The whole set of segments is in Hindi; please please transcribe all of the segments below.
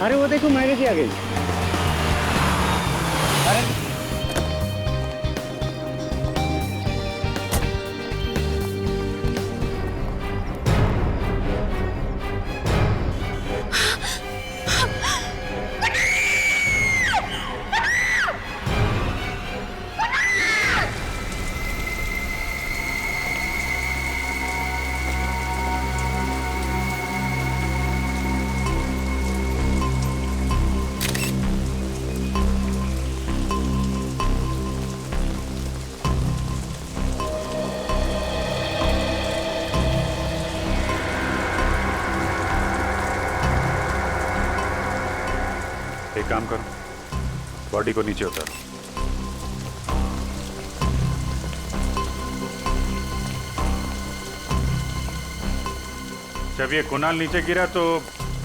अरे वो देखो मैरिज ही आ गई। अरे एक काम करो, बॉडी को नीचे उतारो। जब ये कुणाल नीचे गिरा तो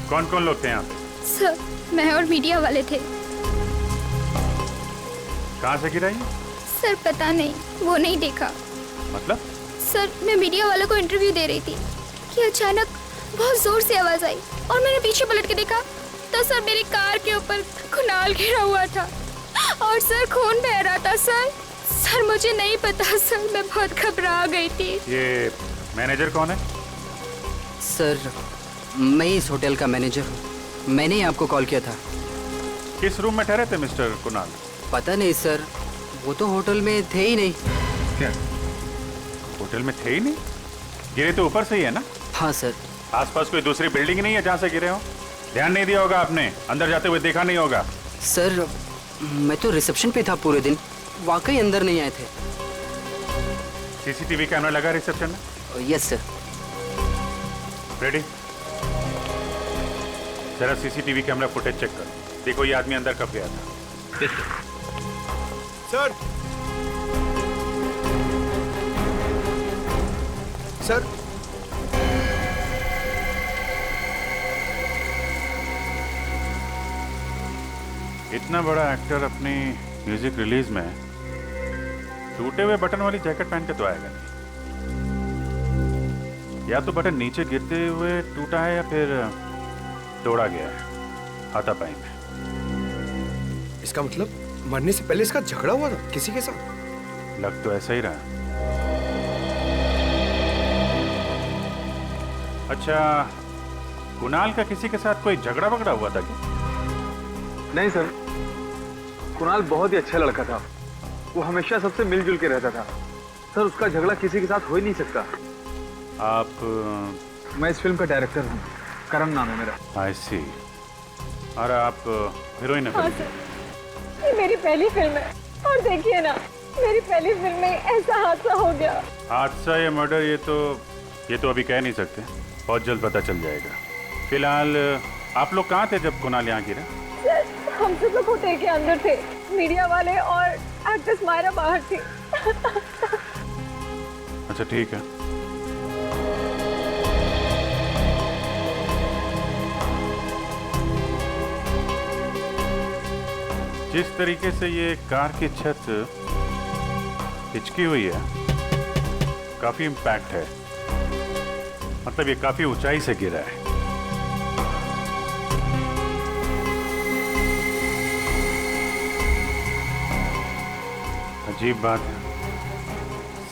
कौन कौन लोग थे यहाँ पे? सर मैं और मीडिया वाले थे। कहाँ से गिरा ये? सर पता नहीं, वो नहीं देखा। मतलब? सर मैं मीडिया वालों को इंटरव्यू दे रही थी कि अचानक बहुत जोर से आवाज आई और मैंने पीछे पलट के देखा तो सर मेरी कार के ऊपर कुणाल गिरा हुआ था और सर खून बह रहा था। सर मुझे नहीं पता सर, मैं बहुत घबरा गई थी। ये मैनेजर कौन है? सर मैं इस होटल का मैनेजर हूँ, मैंने ही आपको कॉल किया था। किस रूम में ठहरे थे मिस्टर कुणाल? पता नहीं सर, वो तो होटल में थे ही नहीं। क्या होटल में थे ही नहीं? गिरे तो ऊपर से ही है ना? हाँ सर। आसपास कोई दूसरी बिल्डिंग नहीं है जहाँ से गिरे हो? ध्यान नहीं दिया होगा आपने, अंदर जाते हुए देखा नहीं होगा। सर मैं तो रिसेप्शन पे था पूरे दिन, वाकई अंदर नहीं आए थे। सीसीटीवी कैमरा लगा रिसेप्शन में? Yes sir. रेडी? जरा सीसीटीवी कैमरा फुटेज चेक करो, देखो ये आदमी अंदर कब गया था। सर सर इतना बड़ा एक्टर अपनी म्यूजिक रिलीज में टूटे हुए बटन वाली जैकेट पहन के तो आएगा नहीं। या तो बटन नीचे गिरते हुए टूटा है या फिर तोड़ा गया है हाथापाई में। इसका मतलब मरने से पहले इसका झगड़ा हुआ था किसी के साथ? लग तो ऐसा ही रहा। अच्छा, कुणाल का किसी के साथ कोई झगड़ा वगड़ा हुआ था क्या? नहीं सर, कुणाल बहुत ही अच्छा लड़का था, वो हमेशा सबसे मिलजुल के रहता था। सर उसका झगड़ा किसी के साथ हो ही नहीं सकता। आप? मैं इस फिल्म का डायरेक्टर हूँ, करण नाम है मेरा। आई सी। और आप हीरोइन है? हाँ सर, ये मेरी पहली फिल्म है और देखिए ना, मेरी पहली फिल्म में ऐसा हादसा हो गया। हादसा या मर्डर ये तो अभी कह नहीं सकते, बहुत जल्द पता चल जाएगा। फिलहाल आप लोग कहाँ थे जब कुणाल यहाँ गिरा? सर हम सब लोग होटल के अंदर थे, मीडिया वाले और एक्ट्रेस मायरा बाहर थी। अच्छा ठीक है। जिस तरीके से ये कार की छत हिचकी हुई है, काफी इम्पैक्ट है, मतलब ये काफी ऊंचाई से गिरा है। अजीब बात है,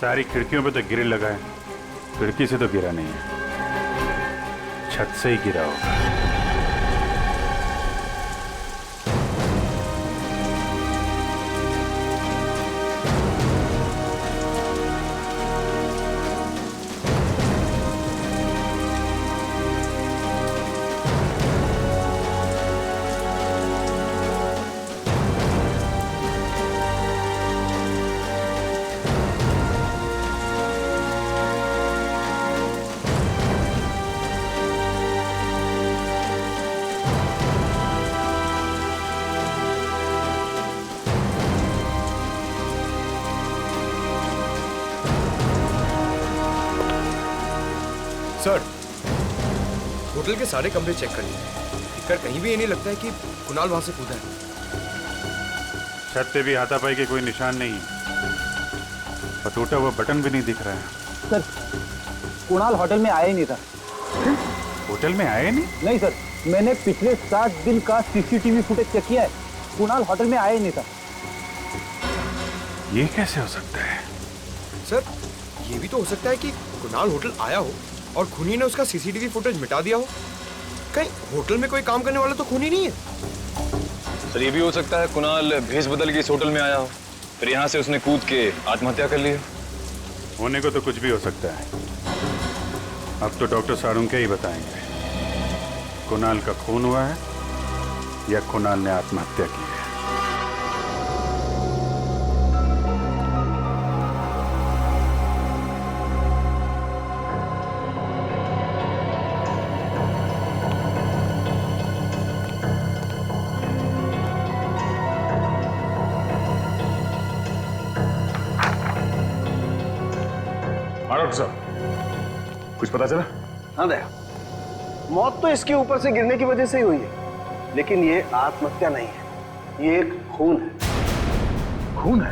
सारी खिड़कियों पे तो ग्रिल लगा है, खिड़की से तो गिरा नहीं है, छत से ही गिरा होगा। सर होटल के सारे कमरे चेक करिए, दिखकर कहीं भी ये नहीं लगता है कि कुणाल वहां से कूदा है। छत पे भी हाथापाई के कोई निशान नहीं है और टूटा हुआ बटन भी नहीं दिख रहा है। सर कुणाल होटल में आया ही नहीं था। होटल में आए नहीं? नहीं सर, मैंने पिछले 7 दिन का सीसीटीवी फुटेज चेक किया है। कुणाल होटल में आया ही नहीं था। ये कैसे हो सकता है? सर ये भी तो हो सकता है कि कुणाल होटल आया हो और खूनी ने उसका सीसीटीवी फुटेज मिटा दिया हो। कहीं होटल में कोई काम करने वाला तो खूनी नहीं है? सर ये भी हो सकता है कुणाल भेष बदल के इस होटल में आया हो, फिर यहाँ से उसने कूद के आत्महत्या कर ली हो। होने को तो कुछ भी हो सकता है। अब तो डॉक्टर सारुंके ही बताएंगे कुणाल का खून हुआ है या कुणाल ने आत्महत्या की है। डॉक्टर साहब कुछ पता चला? हाँ दया, मौत तो इसके ऊपर से गिरने की वजह से ही हुई है, लेकिन ये आत्महत्या नहीं है, ये एक खून है। खून है?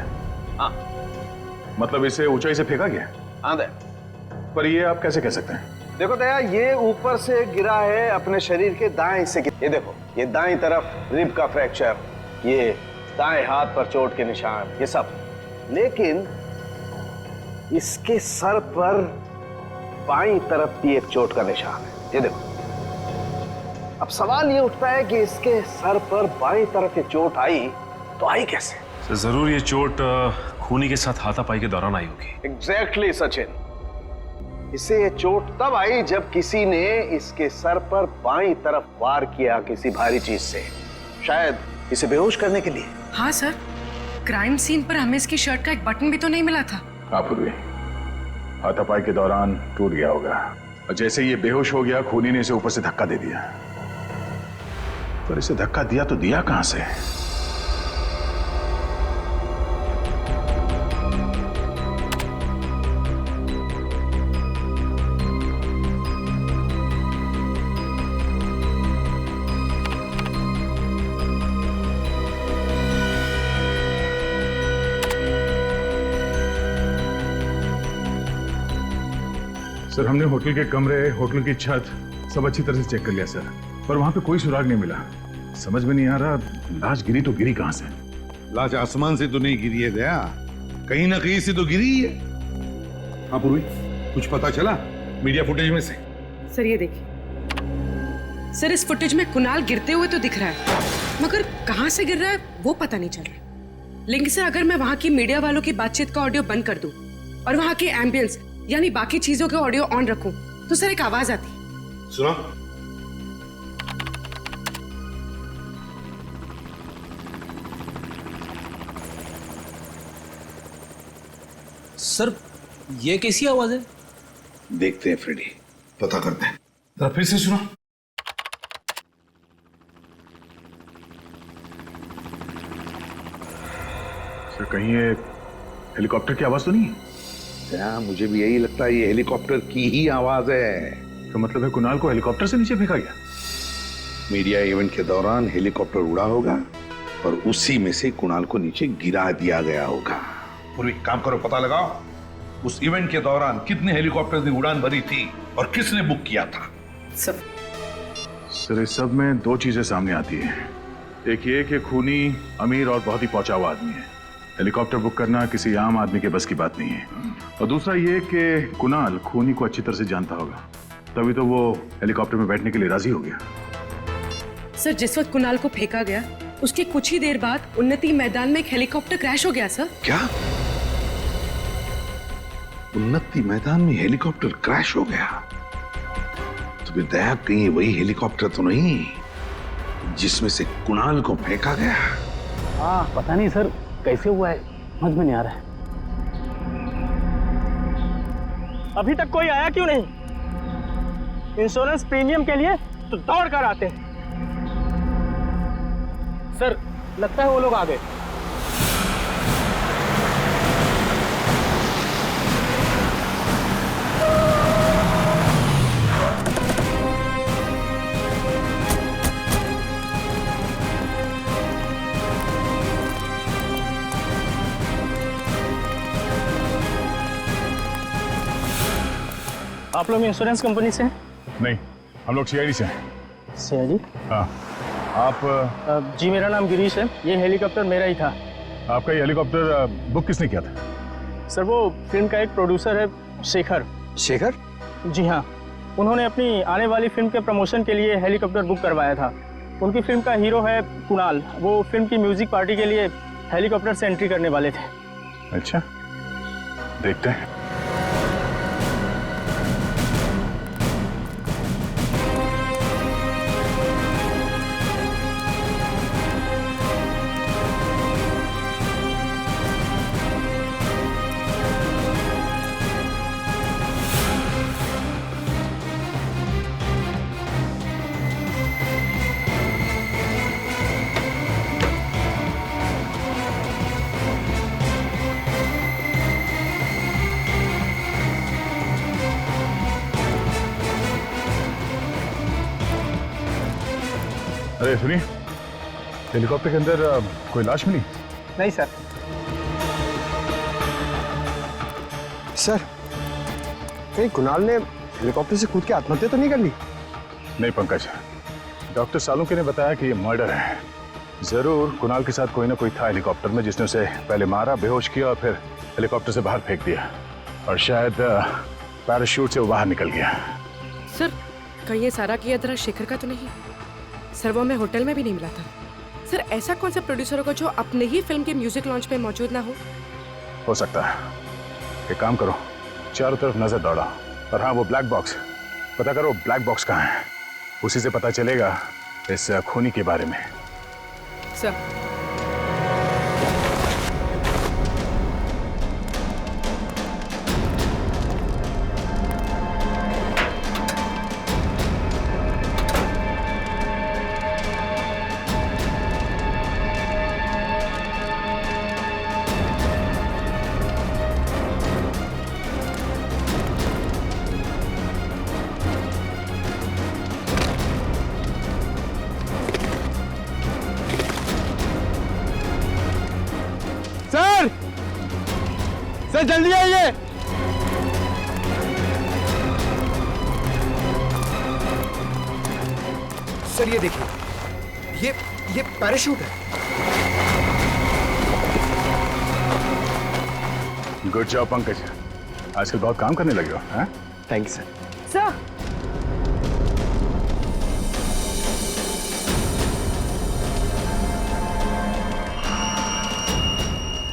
हाँ। मतलब इसे ऊंचाई से फेंका गया? हाँ दया। पर ये आप कैसे कह सकते हैं? देखो दया, ये ऊपर से गिरा है अपने शरीर के दाएं हिस्से की। ये देखो, ये दाईं तरफ रिब का फ्रैक्चर, ये दाएं हाथ पर चोट के निशान, ये सब। लेकिन इसके सर पर बाईं तरफ भी एक चोट का निशान है, ये देखो। अब सवाल ये उठता है कि इसके सर पर बाईं तरफ ये चोट आई तो आई कैसे? सर जरूर ये चोट खूनी के साथ हाथापाई के दौरान आई होगी। एग्जैक्टली सचिन, इसे ये चोट तब आई जब किसी ने इसके सर पर बाईं तरफ वार किया किसी भारी चीज से, शायद इसे बेहोश करने के लिए। हाँ सर, क्राइम सीन पर हमें इसकी शर्ट का एक बटन भी तो नहीं मिला था। आप भी हाथापाई के दौरान टूट गया होगा और जैसे ये बेहोश हो गया खूनी ने इसे ऊपर से धक्का दे दिया। पर इसे धक्का दिया तो दिया कहां से? सर हमने होटल के कमरे, होटल की छत सब अच्छी तरह से चेक कर लिया सर, पर वहां पे कोई सुराग नहीं मिला। समझ में नहीं आ रहा लाश गिरी तो गिरी कहां से? लाश आसमान से तो नहीं गिरी है दया, कहीं ना कहीं से तो गिरी है। हाँ पूर्वी, कुछ पता चला मीडिया फुटेज में से? सर ये देखिए, सर इस फुटेज में कुणाल गिरते हुए तो दिख रहा है, मगर कहां से गिर रहा है वो पता नहीं चल रहा। लेकिन सर अगर मैं वहां की मीडिया वालों की बातचीत का ऑडियो बंद कर दूं और वहां के एम्बियंस यानी बाकी चीजों के ऑडियो ऑन रखूं तो सर एक आवाज आती है। सुना? सर ये कैसी आवाज है? देखते हैं फ्रेडी, पता करते हैं। जरा फिर से सुना। सर कहीं ये हेलीकॉप्टर की आवाज तो नहीं है? मुझे भी यही लगता है, ये हेलीकॉप्टर की ही आवाज है। तो मतलब है कुणाल को हेलीकॉप्टर से नीचे फेंका गया? मीडिया इवेंट के दौरान हेलीकॉप्टर उड़ा होगा और उसी में से कुणाल को नीचे गिरा दिया गया होगा। पूर्वी काम करो, पता लगाओ उस इवेंट के दौरान कितने हेलीकॉप्टर ने उड़ान भरी थी और किसने बुक किया था। सर इस सब में दो चीजें सामने आती है। एक ये कि खूनी अमीर और बहुत ही पहुंचा हुआ आदमी है, हेलीकॉप्टर बुक करना किसी आम आदमी के बस की बात नहीं है। और दूसरा ये कि कुणाल खूनी को अच्छी तरह से जानता होगा, तभी तो वो हेलीकॉप्टर में बैठने के लिए राजी हो गया। सर जिस वक्त कुणाल को फेंका गया उसके कुछ ही देर बाद उन्नति मैदान में एक हेलीकॉप्टर क्रैश हो गया सर। क्या? उन्नति मैदान में हेलीकॉप्टर क्रैश हो गया? तो फिर दया कहीं वही हेलीकॉप्टर तो नहीं जिसमें से कुणाल को फेंका गया? हाँ पता नहीं सर कैसे हुआ है, समझ में नहीं आ रहा है। अभी तक कोई आया क्यों नहीं? इंश्योरेंस प्रीमियम के लिए तो दौड़ कर आते हैं। सर लगता है वो लोग आ गए। आप लोग इंश्योरेंस कंपनी से हैं? नहीं, हम लोग सीआईडी से हैं। सिया जी। हाँ आप जी मेरा नाम गिरीश है, ये हेलीकॉप्टर मेरा ही था। आपका ये हेलीकॉप्टर बुक किसने किया था? सर वो फिल्म का एक प्रोड्यूसर है, शेखर। शेखर? जी हाँ, उन्होंने अपनी आने वाली फिल्म के प्रमोशन के लिए हेलीकॉप्टर बुक करवाया था। उनकी फिल्म का हीरो है कुणाल, वो फिल्म की म्यूजिक पार्टी के लिए हेलीकॉप्टर से एंट्री करने वाले थे। अच्छा, देखते हैं। अरे सुनिए, हेलीकॉप्टर के अंदर कोई लाश मिली? नहीं सर। सर, कहीं कुणाल ने हेलीकॉप्टर से कूद के आत्महत्या तो नहीं कर ली? नहीं पंकज, डॉक्टर सालुंके ने बताया कि ये मर्डर है। जरूर कुणाल के साथ कोई ना कोई था हेलीकॉप्टर में जिसने उसे पहले मारा, बेहोश किया और फिर हेलीकॉप्टर से बाहर फेंक दिया, और शायद पैराशूट से वो बाहर निकल गया। सर, कहीं ये सारा किया तरह शेखर का तो नहीं? सर वो हमें होटल में भी नहीं मिला था। सर ऐसा कौन सा प्रोड्यूसर होगा जो अपने ही फिल्म के म्यूजिक लॉन्च में मौजूद ना हो सकता है। एक काम करो, चारों तरफ नजर दौड़ाओ, और हाँ वो ब्लैक बॉक्स पता करो, ब्लैक बॉक्स कहाँ है, उसी से पता चलेगा इस खूनी के बारे में। सर सर जल्दी आइए। सर ये देखिए, ये पैराशूट है। गुड जॉब पंकज, आजकल बहुत काम करने लगे हो। हाँ, thank you sir. Sir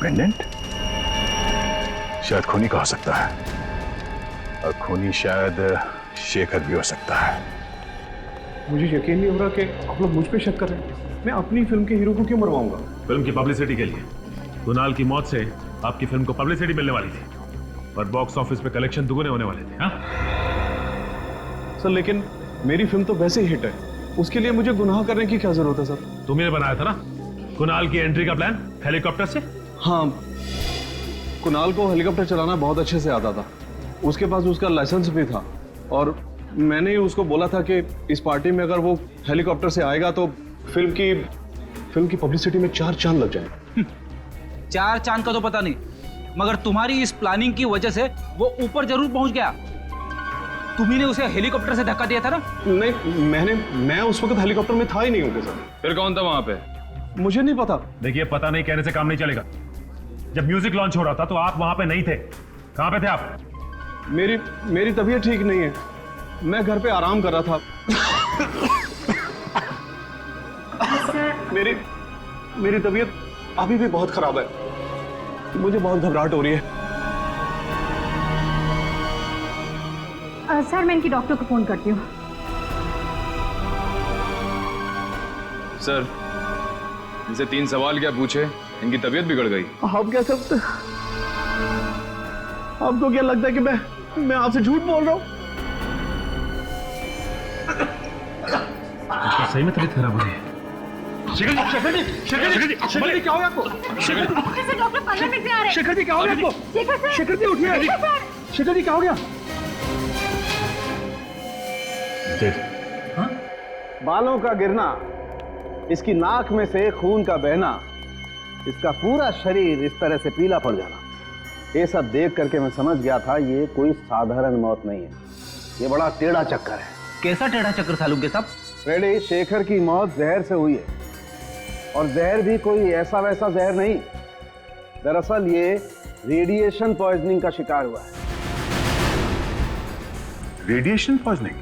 pendant शायद खूनी का हो सकता है, और खूनी शायद शेखर भी हो सकता है। मुझे यकीन नहीं हो रहा कि आप लोग मुझ पे शक कर रहे हैं। मैं अपनी फिल्म के हीरो को क्यों मरवाऊंगा? फिल्म की पब्लिसिटी के लिए। कुणाल की मौत से आपकी फिल्म को पब्लिसिटी मिलने वाली थी, और बॉक्स ऑफिस पे कलेक्शन दुगने होने वाले थे। हाँ सर, लेकिन मेरी फिल्म तो वैसे ही हिट है, उसके लिए मुझे गुनाह करने की क्या जरूरत है सर? तुम्हें बनाया था ना कुणाल की एंट्री का प्लान हेलीकॉप्टर से। हाँ, कुणाल को हेलीकॉप्टर चलाना बहुत अच्छे से आता था, उसके पास उसका लाइसेंस भी था, और मैंने ही उसको बोला था कि इस पार्टी में अगर वो हेलीकॉप्टर से आएगा तो फिल्म की पब्लिसिटी में 4 चांद लग जाए। 4 चांद का तो पता नहीं, मगर तुम्हारी इस प्लानिंग की वजह से वो ऊपर जरूर पहुंच गया। तुम्ही ने उसे हेलीकॉप्टर से धक्का दिया था ना? नहीं, मैं उस वक्त हेलीकॉप्टर में था ही नहीं होंगे सर। फिर कौन था वहां पे? मुझे नहीं पता। देखिए, पता नहीं कहने से काम नहीं चलेगा। जब म्यूजिक लॉन्च हो रहा था तो आप वहां पे नहीं थे। कहां पे थे आप? मेरी तबीयत ठीक नहीं है, मैं घर पे आराम कर रहा था। मेरी तबीयत अभी भी बहुत खराब है, मुझे बहुत घबराहट हो रही है। सर मैं इनकी डॉक्टर को फोन करती हूँ। सर, इनसे 3 सवाल क्या पूछे, इनकी तबीयत बिगड़ गई। आप क्या सकते, आपको क्या लगता है कि मैं आपसे झूठ बोल रहा हूँ? सही में तबीयत खराब हो रही है। शेखर जी क्या हो गया आपको? डॉक्टर 15 मिनट में आ रहे हैं। शेखर जी क्या हो गया आपको? शेखर जी उठिए। शेखर जी क्या हो गया? बालों का गिरना, इसकी नाक में से खून का बहना, इसका पूरा शरीर इस तरह से पीला पड़ जाना, ये सब देख करके मैं समझ गया था ये कोई साधारण मौत नहीं है, ये बड़ा टेढ़ा चक्कर है। कैसा टेढ़ा चक्कर सालुंके साहब? रेडी, शेखर की मौत जहर से हुई है, और जहर भी कोई ऐसा वैसा जहर नहीं। दरअसल ये रेडिएशन पॉइजनिंग का शिकार हुआ है। Radiation poisoning?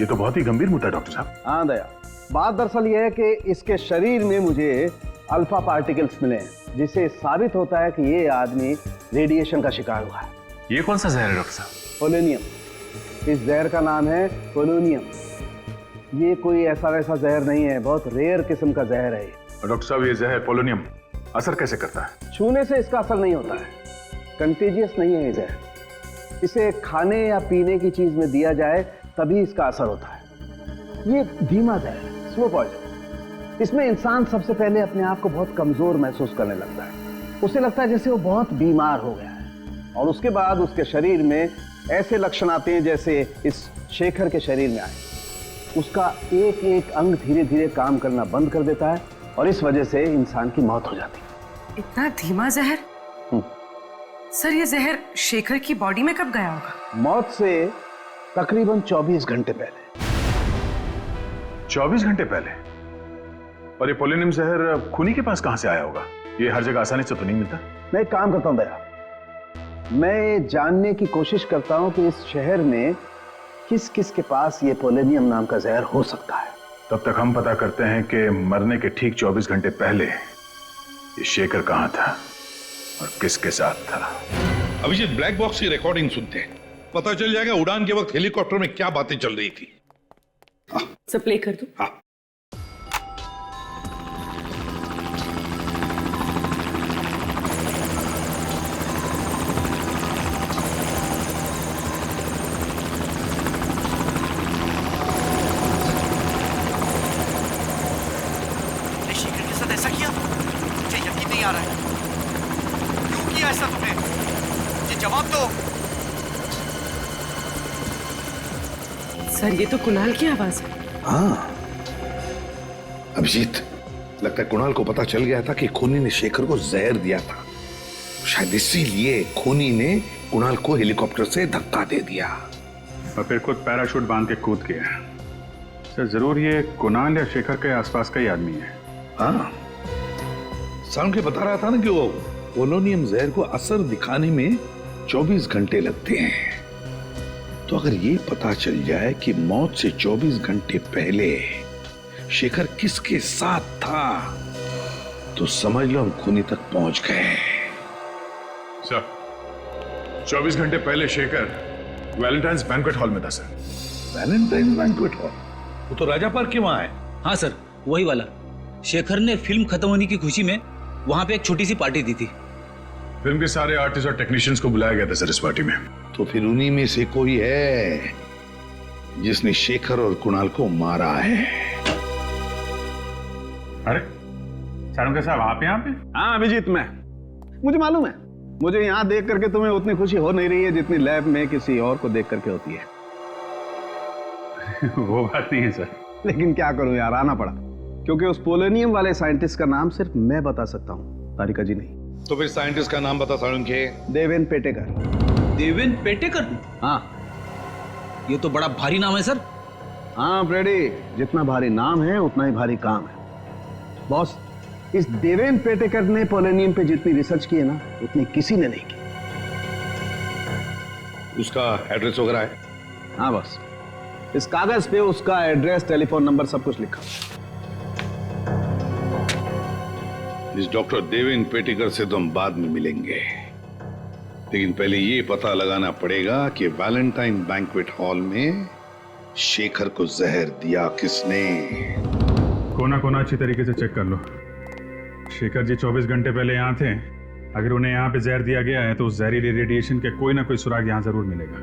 ये तो बहुत ही गंभीर मुद्दा है डॉक्टर साहब। हाँ दया, बात दरअसल ये है कि इसके शरीर में मुझे अल्फा पार्टिकल्स मिले हैं, जिससे साबित होता है कि ये आदमी रेडिएशन का शिकार हुआ है। ये कौन सा जहर है डॉक्टर साहब? पोलोनियम। इस जहर का नाम है पोलोनियम। ये कोई ऐसा वैसा जहर नहीं है, बहुत रेयर किस्म का जहर है। डॉक्टर साहब, ये जहर पोलोनियम असर कैसे करता है? छूने से इसका असर नहीं होता है, कंटेजियस नहीं है ये जहर। इसे खाने या पीने की चीज में दिया जाए तभी इसका असर होता है। ये धीमा जहर है, स्लो पॉइजन। इसमें इंसान सबसे पहले अपने आप को बहुत कमजोर महसूस करने लगता है। उसे लगता है जैसे वो बहुत बीमार हो गया है, और उसके बाद उसके शरीर में ऐसे लक्षण आते हैं जैसे इस शेखर के शरीर में आए। उसका एक एक अंग धीरे धीरे काम करना बंद कर देता है, और इस वजह से इंसान की मौत हो जाती है। इतना धीमा जहर? सर, ये जहर शेखर की बॉडी में कब गया होगा? मौत से तकरीबन 24 घंटे पहले। 24 घंटे पहले? और ये पोलोनियम जहर खूनी के पास कहां से आया होगा? ये हर जगह आसानी से तो नहीं मिलता। मैं एक काम करता हूं दया, मैं जानने की कोशिश करता हूं कि इस शहर में किस किस के पास ये पोलोनियम नाम का जहर हो सकता है। तब तक हम पता करते हैं कि मरने के ठीक 24 घंटे पहले ये शेखर कहां था और किसके साथ था। अभिजीत, ब्लैक बॉक्स की रिकॉर्डिंग सुनते हैं, पता चल जाएगा उड़ान के वक्त हेलीकॉप्टर में क्या बातें चल रही थी। सब प्ले कर दूं? हाँ। शेखर के साथ ऐसा किया? मुझे यकीन नहीं आ रहा है। क्यों किया ऐसा तुमने? ये जवाब दो। सर, ये तो कुणाल की आवाज है। हाँ अभिजीत, लगता है कुणाल को पता चल गया था कि खूनी ने शेखर को जहर दिया था। शायद इसीलिए खूनी ने कुणाल को हेलीकॉप्टर से धक्का दे दिया और फिर खुद पैराशूट बांध के कूद गया। सर, जरूर ये कुणाल या शेखर के आसपास का ही आदमी है। हाँ, साउंड के बता रहा था ना कि वो पोलोनियम जहर को असर दिखाने में 24 घंटे लगते हैं। तो अगर ये पता चल जाए कि मौत से 24 घंटे पहले शेखर किसके साथ था, तो समझ लो हम खूनी तक पहुंच गए। सर, 24 घंटे पहले शेखर वैलेंटाइंस बैंक्वेट हॉल में था सर। Valentine's banquet hall? वो तो राजा पार्क के वहां है। हाँ सर, वही वाला। शेखर ने फिल्म खत्म होने की खुशी में वहां पे एक छोटी सी पार्टी दी थी। फिल्म के सारे आर्टिस्ट और टेक्नीशियंस को बुलाया गया था सर इस पार्टी में। तो फिर उन्हीं में से कोई है जिसने शेखर और कुणाल को मारा है। अरे चारुंका साहब, आप यहाँ पे? हाँ अभिजीत, मुझे मालूम है। मुझे यहाँ देख करके तुम्हें उतनी खुशी हो नहीं रही है जितनी लैब में किसी और को देख करके होती है। वो बात नहीं है सर, लेकिन क्या करूं यार, आना पड़ा, क्योंकि उस पोलोनियम वाले साइंटिस्ट का नाम सिर्फ मैं बता सकता हूँ, तारिका जी नहीं। तो फिर साइंटिस्ट का नाम बता साळुंखे। देवेन पेटेकर। देवेन पेटेकर? हाँ। ये तो बड़ा भारी नाम है सर। हाँ फ्रेडी, जितना भारी नाम है उतना ही भारी काम है। बॉस, इस देवेन पेटेकर ने पोलोनियम पे जितनी रिसर्च की है ना, उतनी किसी ने नहीं की। उसका एड्रेस वगैरह है? हाँ बॉस, इस कागज पे उसका एड्रेस, टेलीफोन नंबर सब कुछ लिखा। इस डॉक्टर देवेन पेटेकर से तो हम बाद में मिलेंगे, लेकिन पहले ये पता लगाना पड़ेगा कि वैलेंटाइन बैंक्वेट हॉल में शेखर को जहर दिया किसने। कोना कोना अच्छी तरीके से चेक कर लो। शेखर जी 24 घंटे पहले यहाँ थे। अगर उन्हें यहाँ पे जहर दिया गया है तो उस जहरीले रेडिएशन के कोई ना कोई सुराग यहाँ जरूर मिलेगा।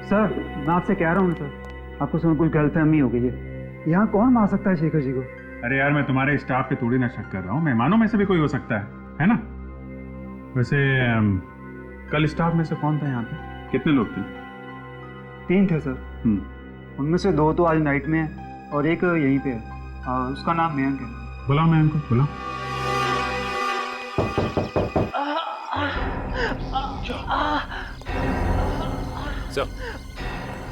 सर, मैं आपसे कह रहा हूँ सर, आपको सुन कुछ गलतफहमी हो गई है। यहाँ कौन मार सकता है शेखर जी को? अरे यार, मैं तुम्हारे स्टाफ पे थोड़ी ना शक कर रहा हूँ, मेहमानों में से भी कोई हो सकता है ना? वैसे कल स्टाफ में से कौन था यहाँ पे? कितने लोग थे? 3 थे सर। उनमें से 2 तो आज नाइट में है और एक यहीं पे है। उसका नाम मयंक है। बुलाओ मयंक को, बुलाओ। सर,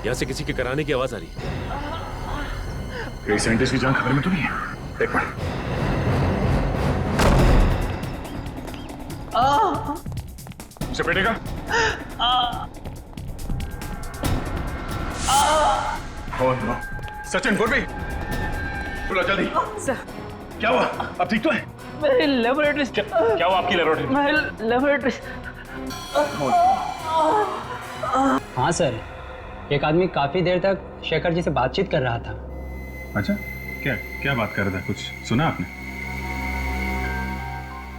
यहाँ से किसी के कराने की आवाज आ रही है। कई साइंटिस्ट की जान खबर में तो नहीं है। एक मिनट। चपेटेगा? Oh no. सचिन पूर्वी, बोला जल्दी। सर क्या हुआ? अब ठीक तो है? मेरी लेबोरेटरी। क्या हुआ आपकी लेबोरेटरी? मेरी लेबोरेटरी। हाँ सर, एक आदमी काफी देर तक शेखर जी से बातचीत कर रहा था। अच्छा, क्या क्या बात कर रहा था? कुछ सुना आपने?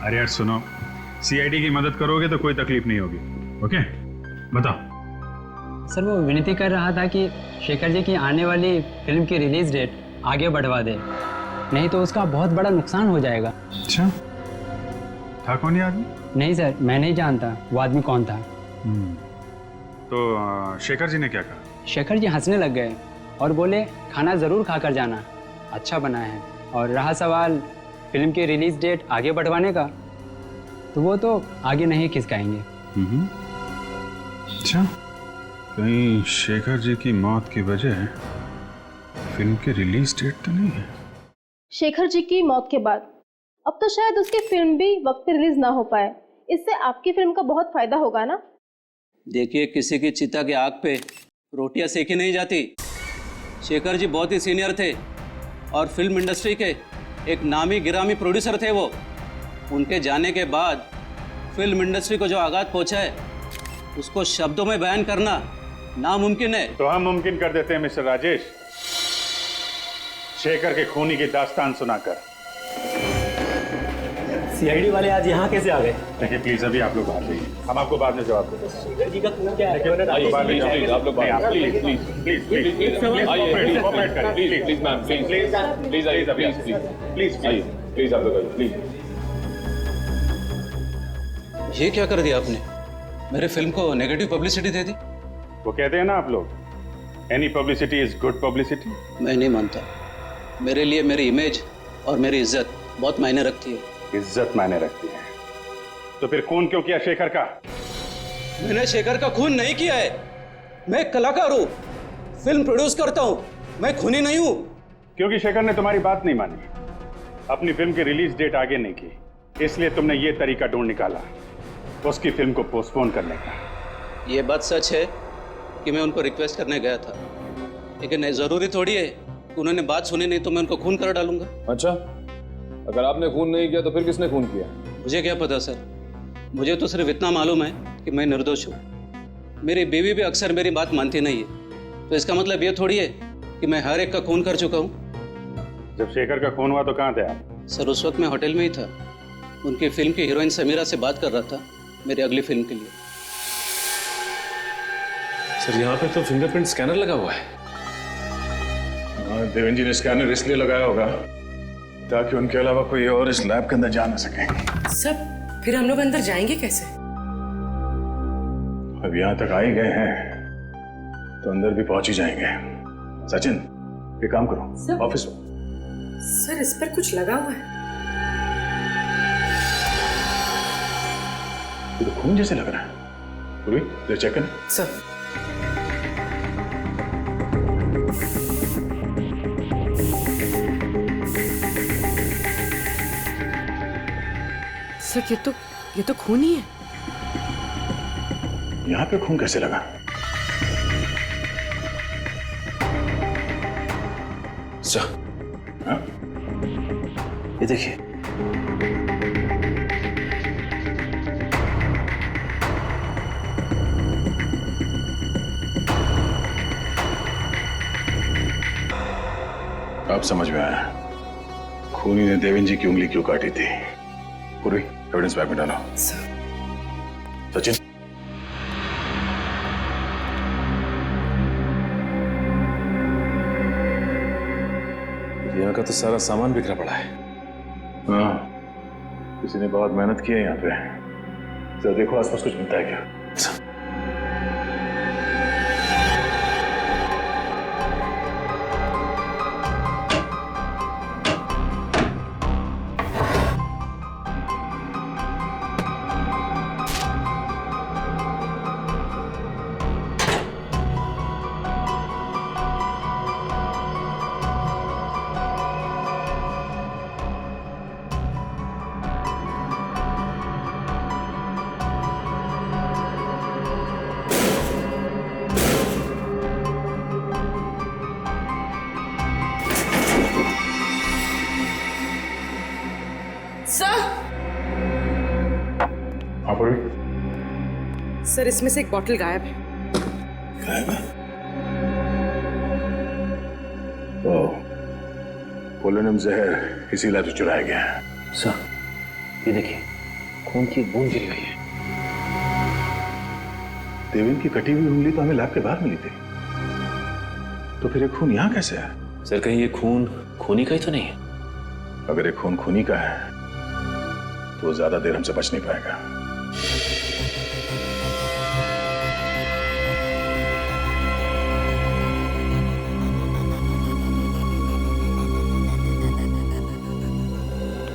अरे यार सुनो, सीआईडी की मदद करोगे तो कोई तकलीफ नहीं होगी। ओके, बताओ। सर वो विनती कर रहा था कि शेखर जी की आने वाली फिल्म की रिलीज डेट आगे बढ़वा दे, नहीं तो उसका बहुत बड़ा नुकसान हो जाएगा। अच्छा, था कौन ये आदमी? नहीं सर, मैं नहीं जानता वो आदमी कौन था। तो शेखर जी ने क्या कहा? शेखर जी हंसने लग गए और बोले खाना ज़रूर खाकर जाना, अच्छा बना है। और रहा सवाल फिल्म की रिलीज डेट आगे बढ़वाने का, तो वो तो आगे नहीं खिसकाएंगे। अच्छा, कहीं शेखर जी की मौत की वजह फिल्म की रिलीज डेट तो नहीं है? शेखर जी की मौत के बाद अब तो शायद उसकी फिल्म भी वक्त पे रिलीज ना हो पाए। इससे आपकी फिल्म का बहुत फायदा होगा ना। देखिए, किसी की चिता की आग पे रोटियां सेकी नहीं जाती। शेखर जी बहुत ही सीनियर थे और फिल्म इंडस्ट्री के एक नामी गिरामी प्रोड्यूसर थे वो। उनके जाने के बाद फिल्म इंडस्ट्री को जो आघात पहुंचा है उसको शब्दों में बयान करना नामुमकिन है। तो हम मुमकिन कर देते हैं मिस्टर राजेश, शेखर के खूनी की दास्तान सुनाकर। सीआईडी वाले आज यहाँ कैसे आ गए? देखिए प्लीज, अभी आप लोग बाहर जाइए, हम आपको बाद में जवाब देंगे। शेखर जी का खून क्या है? आप लोग प्लीज। ये क्या कर दिया आपने? मेरे फिल्म को नेगेटिव पब्लिसिटी दे दी। वो कहते हैं ना आप लोग, any publicity is good publicity. मैं नहीं मानता। मेरे लिए मेरी इमेज और मेरी इज्जत बहुत मायने रखती है। इज्जत मायने रखती है तो फिर खून क्यों किया शेखर का? मैंने शेखर का खून नहीं किया है। मैं एक कलाकार हूँ, फिल्म प्रोड्यूस करता हूँ, मैं खूनी नहीं हूँ। क्योंकि शेखर ने तुम्हारी बात नहीं मानी, अपनी फिल्म की रिलीज डेट आगे नहीं की, इसलिए तुमने ये तरीका ढूंढ निकाला उसकी फिल्म को पोस्टपोन करने का। ये बात सच है कि मैं उनको रिक्वेस्ट करने गया था, लेकिन जरूरी थोड़ी है उन्होंने बात सुनी नहीं तो मैं उनको खून कर डालूंगा। अच्छा, अगर आपने खून नहीं किया तो फिर किसने खून किया? मुझे क्या पता सर, मुझे तो सिर्फ इतना मालूम है कि मैं निर्दोष हूँ। मेरी बीवी भी अक्सर मेरी बात मानती नहीं है, तो इसका मतलब ये थोड़ी है कि मैं हर एक का खून कर चुका हूँ। जब शेखर का खून हुआ तो कहाँ थे आप? सर उस वक्त मैं होटल में ही था, उनकी फिल्म की हीरोइन समीरा से बात कर रहा था मेरी अगली फिल्म के लिए। सर यहाँ पे तो फिंगरप्रिंट स्कैनर लगा हुआ है। देवेंद्र जी ने स्कैनर इसलिए लगाया होगा ताकि उनके अलावा कोई और इस लैब के अंदर जा ना सके। सब फिर हम लोग अंदर जाएंगे कैसे? अब यहाँ तक आ ही गए हैं तो अंदर भी पहुंच ही जाएंगे। सचिन, ये काम करो, ऑफिस में। सर इस पर कुछ लगा हुआ है। ये तो खून जैसे लग रहा है। जरा चेक कर। सर सर ये तो खून ही है। यहाँ पे खून कैसे लगा? सर, ये देखिए। अब समझ में आया खूनी ने देवेंद्र जी की उंगली क्यों काटी थी। पूरी एविडेंस बैग में डालो। सचिन, यहाँ का तो सारा सामान बिखरा पड़ा है। हाँ, किसी ने बहुत मेहनत की है यहाँ पे। जरा देखो आसपास कुछ मिलता है क्या। सर इसमें से एक बॉटल गायब है। गायब है? ओह, पोलोनियम जहर इसीलिए तो चुराया गया है। सर ये देखिए, खून की एक बूंद गिरी हुई है। देवेन की कटी हुई उंगली तो हमें लैब के बाहर मिली थी, तो फिर ये खून यहाँ कैसे है? सर कहीं ये खून खूनी का ही तो नहीं है? अगर ये खून खूनी का है तो वो ज्यादा देर हमसे बच नहीं पाएगा।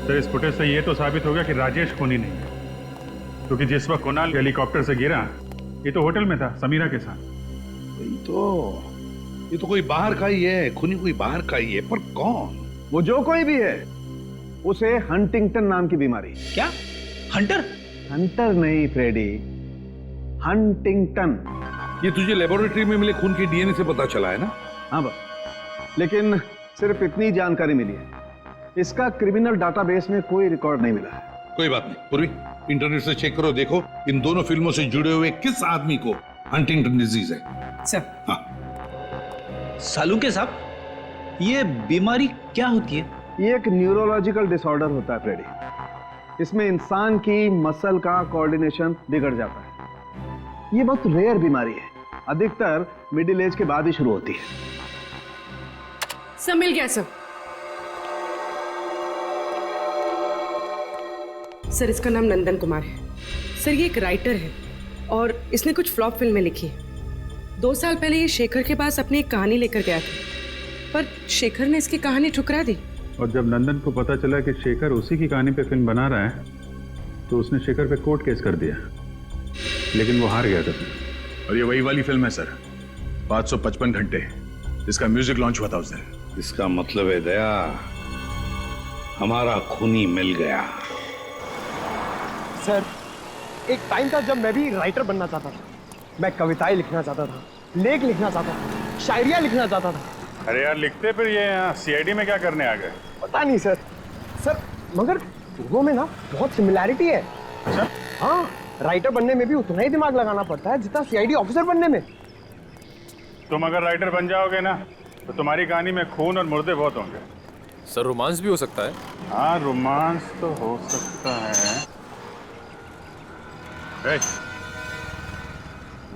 सर इस फुटेज से ये तो साबित हो गया कि राजेश खूनी नहीं है, क्योंकि जिस वक्त कुणाल हेलीकॉप्टर से गिरा ये तो होटल में था समीरा के साथ। ये तो कोई बाहर का ही है, खूनी कोई बाहर का ही है, पर कौन? वो जो कोई भी है, उसे हंटिंगटन नाम की बीमारी। क्या? हंटर? हंटर नहीं फ्रेडी, हंटिंगटन। ये तुझे लेबोरेटरी में मिले खून के डीएनए से पता चला है ना? हाँ बस, लेकिन सिर्फ इतनी जानकारी मिली है, इसका क्रिमिनल डाटाबेस में कोई रिकॉर्ड नहीं मिला है। कोई बात नहीं पूर्वी, इंटरनेट से चेक करो, देखो इन दोनों फिल्मों से जुड़े हुए किस आदमी को हंटिंगटन डिजीज है। सर हाँ सालुंके साहब, ये बीमारी क्या होती है? ये एक न्यूरोलॉजिकल डिसऑर्डर होता है फ्रेडी। इसमें इंसान की मसल का कोऑर्डिनेशन बिगड़ जाता है। ये बहुत रेयर बीमारी है, अधिकतर मिडिल एज के बाद ही शुरू होती है। सब मिल गया सब। सर इसका नाम नंदन कुमार है। सर ये एक राइटर है और इसने कुछ फ्लॉप फिल्में लिखी है। 2 साल पहले ये शेखर के पास अपनी एक कहानी लेकर गया था, पर शेखर ने इसकी कहानी ठुकरा दी। और जब नंदन को पता चला कि शेखर उसी की कहानी पे फिल्म बना रहा है, तो उसने शेखर पे कोर्ट केस कर दिया, लेकिन वो हार गया था। और ये वही वाली फिल्म है सर, 555 घंटे, इसका म्यूजिक लॉन्च हुआ था उस दिन। इसका मतलब है दया, हमारा खूनी मिल गया। सर एक टाइम था जब मैं भी राइटर बनना चाहता था। मैं कविताएं लिखना चाहता था, लेख लिखना चाहता था, शायरियां लिखना चाहता था। अरे यार लिखते फिर ये यहाँ सीआईडी में क्या करने आ गए? पता नहीं सर। सर मगर दोनों में ना बहुत सिमिलैरिटी है। अच्छा? हाँ, राइटर बनने में भी उतना ही दिमाग लगाना पड़ता है जितना सीआईडी ऑफिसर बनने में। तुम अगर राइटर बन जाओगे ना, तो तुम्हारी कहानी में खून और मुर्दे बहुत होंगे। सर रोमांस भी हो सकता है? हाँ रोमांस तो हो सकता है।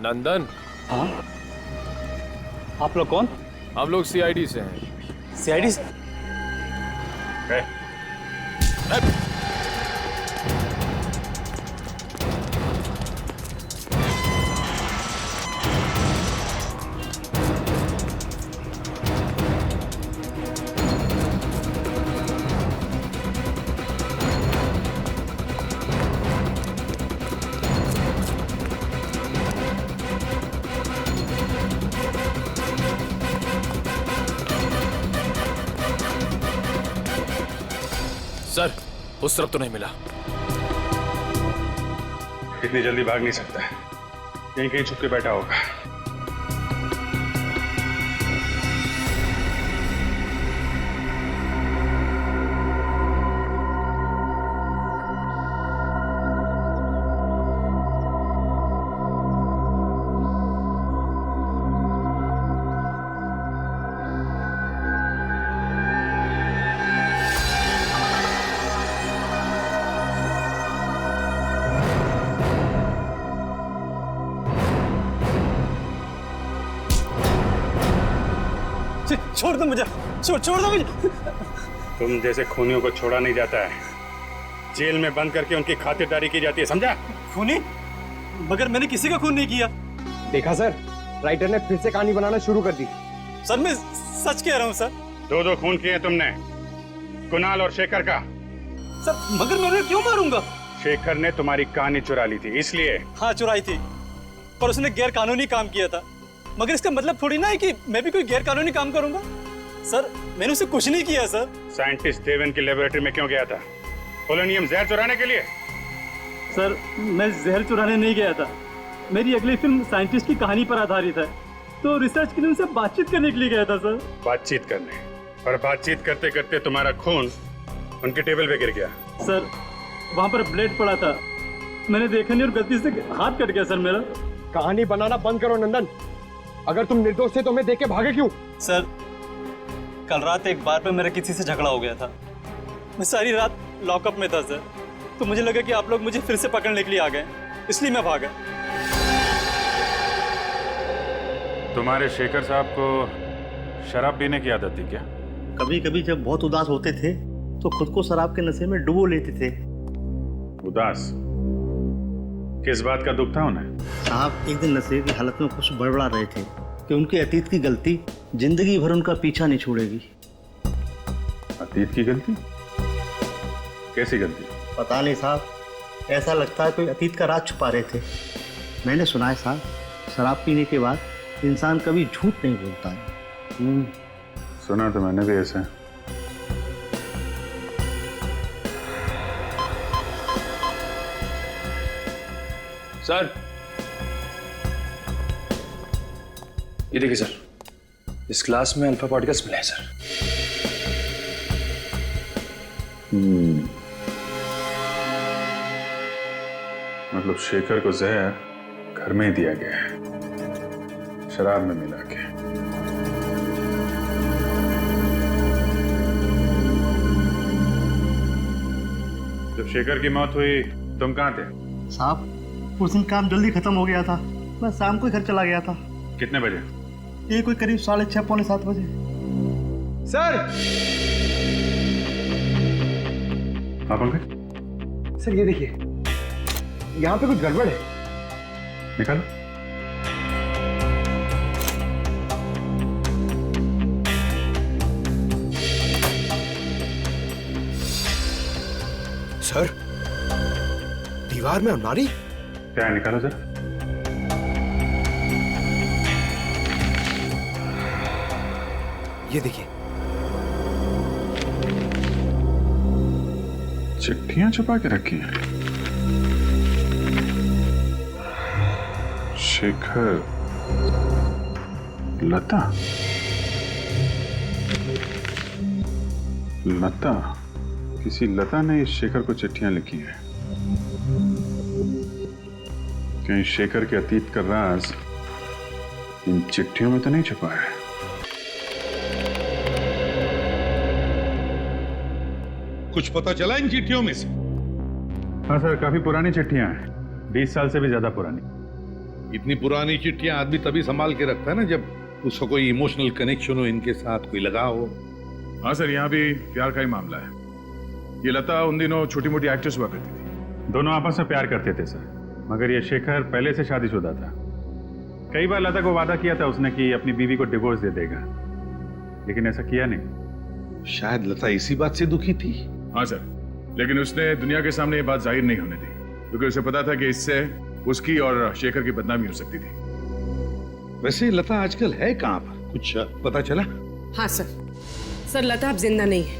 नंदन। हाँ? आप लोग कौन? हम लोग सीआईडी से हैं। सीआईडी से? सर उस तरफ तो नहीं मिला। इतनी जल्दी भाग नहीं सकता, यहीं कहीं छुप के बैठा होगा। छोड़ दो मुझे, छोड़ दो मुझे। तुम जैसे खूनियों को छोड़ा नहीं जाता है, जेल में बंद करके उनकी खातिरदारी की जाती है, समझा? खूनी? मगर मैंने किसी का खून नहीं किया। देखा सर, राइटर ने फिर से कहानी बनाना शुरू कर दी। सर मैं सच कह रहा हूँ सर। 2 खून किए तुमने, कुणाल और शेखर का। सर मगर मैं उन्हें क्यों मारूंगा? शेखर ने तुम्हारी कहानी चुरा ली थी इसलिए। हाँ चुराई थी, पर उसने गैर कानूनी काम किया था। मगर इसका मतलब थोड़ी ना है कि मैं भी कोई गैर कानूनी काम करूंगा। सर मैंने उसे कुछ नहीं किया सर। साइंटिस्ट देवन की लेबोरेटरी में क्यों गया था? पोलोनियम जहर चुराने के लिए? सर मैं जहर चुराने नहीं गया था, मेरी अगली फिल्म साइंटिस्ट की कहानी पर आधारित है, तो रिसर्च के लिए उनसे बातचीत करने के लिए गया था सर। बातचीत करने? और बातचीत करते करते तुम्हारा खून उनके टेबल पे गिर गया। सर वहाँ पर ब्लेड पड़ा था, मैंने देखा नहीं और गलती से हाथ कट गया सर मेरा। कहानी बनाना बंद करो नंदन। अगर तुम निर्दोष थे तो मैं देख के भागे क्यों? सर कल रात एक बार पे मेरा किसी से झगड़ा हो गया था। मैं सारी रात लॉकअप में था सर, तो मुझे लगा कि आप लोग मुझे फिर से पकड़ने के लिए आ गए, इसलिए मैं भागा। तुम्हारे शेखर साहब को शराब पीने की आदत थी क्या? कभी कभी जब बहुत उदास होते थे तो खुद को शराब के नशे में डुबो लेते थे। उदास? किस बात का दुख था उन्हें? साहब एक दिन नशे की हालत में कुछ बड़बड़ा रहे थे कि उनके अतीत की गलती जिंदगी भर उनका पीछा नहीं छोड़ेगी। अतीत की गलती? कैसी गलती? पता नहीं साहब, ऐसा लगता है कोई अतीत का राज छुपा रहे थे। मैंने सुना है साहब, शराब पीने के बाद इंसान कभी झूठ नहीं बोलता है। सुना तो मैंने भी ऐसा। सर ये देखिए सर, इस क्लास में अल्फा पार्टिकल्स मिले हैं सर। मतलब शेखर को जहर घर में ही दिया गया है, शराब में मिला के। जब शेखर की मौत हुई तुम कहाँ थे? साहब उस दिन काम जल्दी खत्म हो गया था, मैं शाम को घर चला गया था। कितने बजे? ये कोई करीब 6:30 पौने 7 बजे। सर! हाँ पंकज? सर ये देखिए, यहाँ पे कुछ गड़बड़ है। निकालो। सर, दीवार में अलमारी? क्या है, निकालो जरा। ये देखिए, चिट्ठियां छुपा के रखी हैं। शेखर, लता, लता, किसी लता ने इस शेखर को चिट्ठियां लिखी हैं। कहीं शेखर के अतीत का राज इन चिट्ठियों में तो नहीं छुपा है? कुछ पता चला इन चिट्ठियों में से? हाँ सर, काफी पुरानी चिट्ठियां हैं, 20 साल से भी ज्यादा पुरानी। इतनी पुरानी चिट्ठियां आदमी तभी संभाल के रखता है ना जब उसका कोई इमोशनल कनेक्शन हो, इनके साथ कोई लगाव हो। हाँ सर, यहाँ भी प्यार का ही मामला है। ये लता उन दिनों छोटी मोटी एक्ट्रेस हुआ करती थी। दोनों आपस में प्यार करते थे सर, मगर ये शेखर पहले से शादीशुदा था। कई बार लता को वादा किया था उसने कि अपनी बीवी को डिवोर्स दे देगा, लेकिन ऐसा किया नहीं। शायद लता इसी बात से दुखी थी। हाँ सर, लेकिन उसने दुनिया के सामने ये बात जाहिर नहीं होने दी, क्योंकि उसे पता था कि इससे उसकी और शेखर की बदनामी हो सकती थी। वैसे लता आजकल है कहाँ पर, कुछ पता चला? हाँ सर, लता अब जिंदा नहीं है।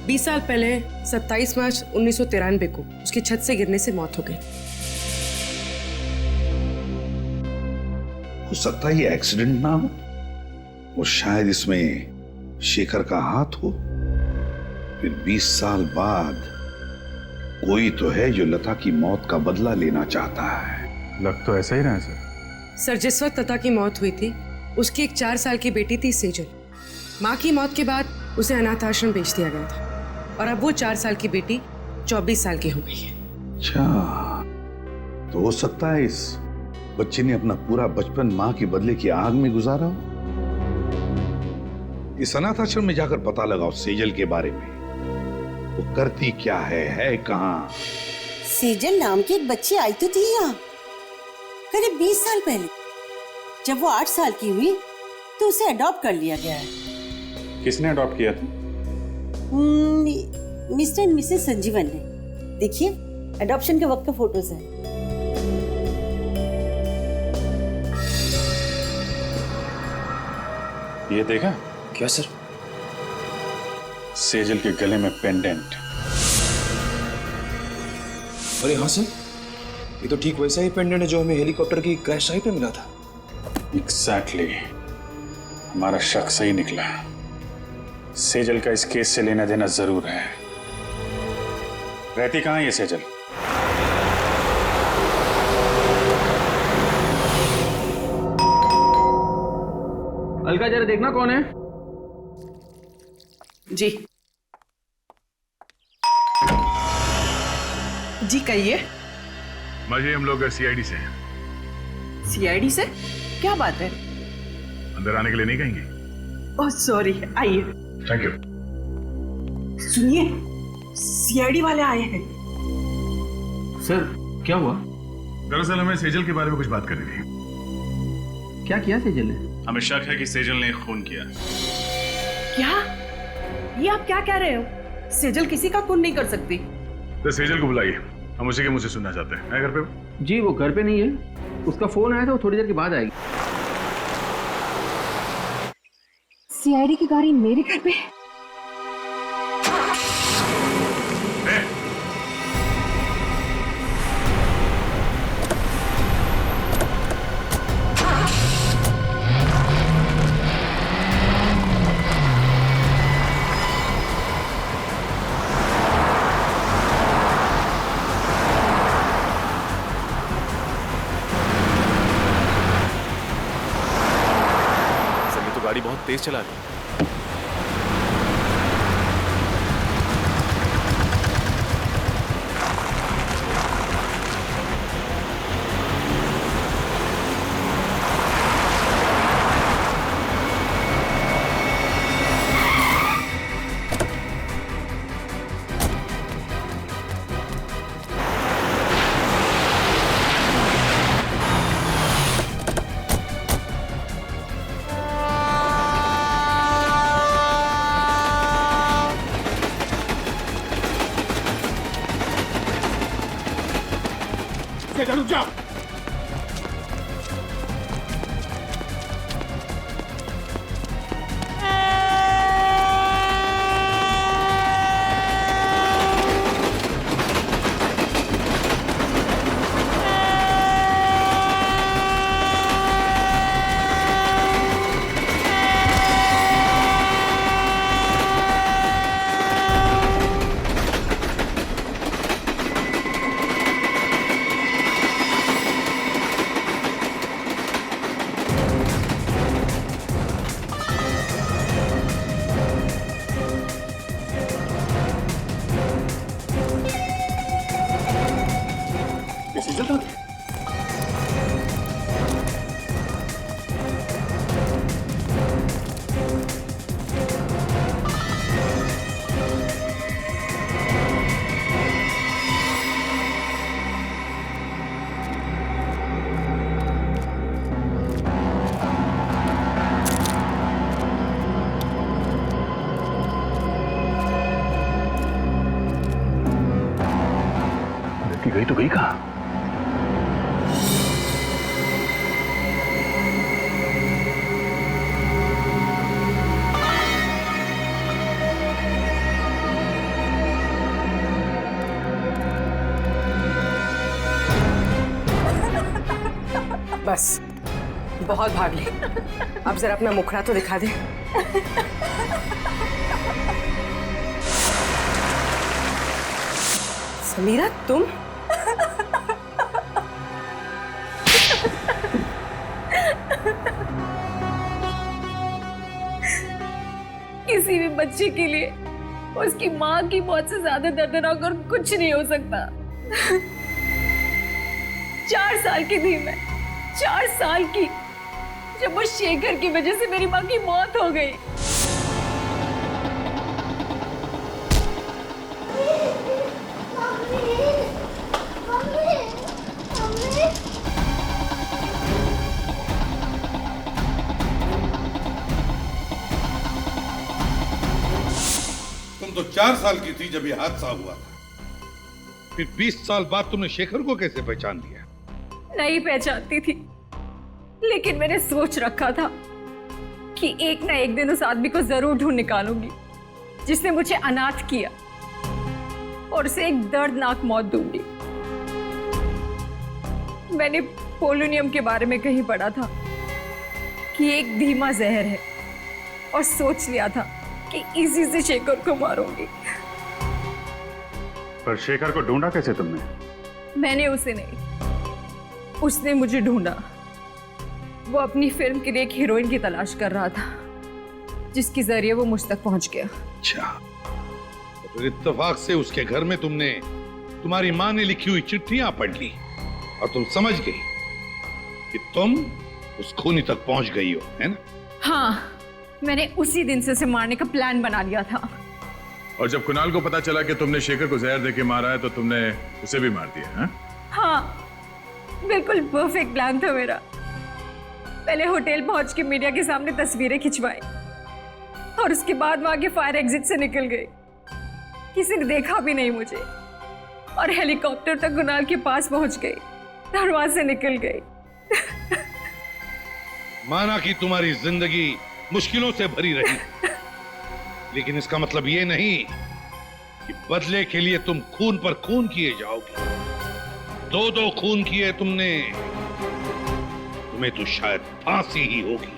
20 साल पहले 27 मार्च 1993 को उसकी छत से गिरने से मौत हो गई। हो सकता है ये एक्सीडेंट ना हो, और शायद इसमें शेखर का हाथ हो। फिर 20 साल बाद कोई तो है जो लता की मौत का बदला लेना चाहता है। लग तो ऐसा ही रहा है सर। सर, जिस वक्त लता की मौत हुई थी उसकी एक 4 साल की बेटी थी सेजल। माँ की मौत के बाद उसे अनाथ आश्रम भेज दिया गया था, और अब वो 4 साल की बेटी 24 साल की हो गई है। अच्छा, तो हो सकता है इस बच्चे ने अपना पूरा बचपन माँ के बदले की आग में गुजारा हो। इस अनाथ आश्रम में जाकर पता लगाओ सेजल के बारे में, वो करती क्या है कहाँ। सेजल नाम की एक बच्ची आई तो थी यहाँ करीब 20 साल पहले। जब वो 8 साल की हुई तो उसे अडॉप्ट कर लिया गया है। किसने अडॉप्ट किया था? मिस्टर एंड मिसेस संजीवन ने। देखिए, अडॉप्शन के वक्त का फोटोज है। ये देखा? क्या सर? सेजल के गले में पेंडेंट। अरे हाँ सर, ये तो ठीक वैसा ही पेंडेंट है जो हमें हेलीकॉप्टर की क्रैश साइट पे मिला था। एग्जैक्टली, हमारा शक सही निकला। सेजल का इस केस से लेना देना जरूर है। रहती कहाँ है ये सेजल? हल्का जरा देखना कौन है। जी जी कहिए। माजी, हम लोग सीआईडी से हैं। सीआईडी से? क्या बात है? अंदर आने के लिए नहीं कहेंगे? ओह सॉरी, आइए। Thank you. सुनिए, सीआईडी वाले आए हैं। सर क्या हुआ? दरअसल हमें सेजल के बारे में कुछ बात करनी थी। क्या किया सेजल ने? हमें शक है कि सेजल ने खून किया। क्या? ये आप क्या कह रहे हो? सेजल किसी का खून नहीं कर सकती। तो सेजल को बुलाइए, हम उसी के मुंह से सुनना चाहते हैं। घर पे? जी वो घर पे नहीं है, उसका फोन आया था, वो थोड़ी देर के बाद आएगी। सीआईडी की गाड़ी मेरे घर पे? गाड़ी बहुत तेज चला रही है। रुक जाओ। गई तो गई कहाँ? बस बहुत भाग ली, अब जरा अपना मुखड़ा तो दिखा दे। समीरा तुम? किसी भी बच्चे के लिए उसकी माँ की मौत से ज्यादा दर्दनाक और कुछ नहीं हो सकता। 4 साल की थी मैं, 4 साल की, जब वो शेखर की वजह से मेरी माँ की मौत हो गई। तो 4 साल की थी जब यह हादसा हुआ था। फिर 20 साल बाद तुमने शेखर को कैसे पहचान लिया? नहीं पहचानती थी, लेकिन मैंने सोच रखा था कि एक ना एक दिन उस आदमी को जरूर ढूंढ निकालूंगी जिसने मुझे अनाथ किया और उसे एक दर्दनाक मौत दूंगी। मैंने पोलोनियम के बारे में कहीं पढ़ा था कि एक धीमा जहर है और सोच लिया था कि इसी से शेखर को मारूंगी। पर शेखर को ढूंढा कैसे तुमने? मैंने उसे नहीं, उसने मुझे ढूंढा। वो अपनी फिल्म के लिए एक हीरोइन की तलाश कर रहा था जिसके जरिए वो मुझ तक पहुंच गया। अच्छा, तो फिर इत्तेफाक से उसके घर में तुमने तुम्हारी माँ ने लिखी हुई चिट्ठियां पढ़ ली और तुम समझ गई कि तुम उस खूनी तक पहुंच गई हो, है ना? हाँ, मैंने उसी दिन से उसे मारने का प्लान बना लिया था। और जब कुणाल को पता चला कि तुमने शेखर को जहर देके मारा है तो तुमने उसे भी मार दिया, है? हाँ, बिल्कुल परफेक्ट प्लान था मेरा। पहले होटल पहुंच के मीडिया के सामने तस्वीरें खिंचवाई और उसके बाद वहां के फायर एग्जिट से निकल गई। किसी ने देखा भी नहीं मुझे और हेलीकॉप्टर तक कुणाल के पास पहुंच गई, दरवाजे से निकल गई। माना कि तुम्हारी जिंदगी मुश्किलों से भरी रही, लेकिन इसका मतलब ये नहीं कि बदले के लिए तुम खून पर खून किए जाओगे। 2 खून किए तुमने, तुम्हें तो शायद फांसी ही होगी।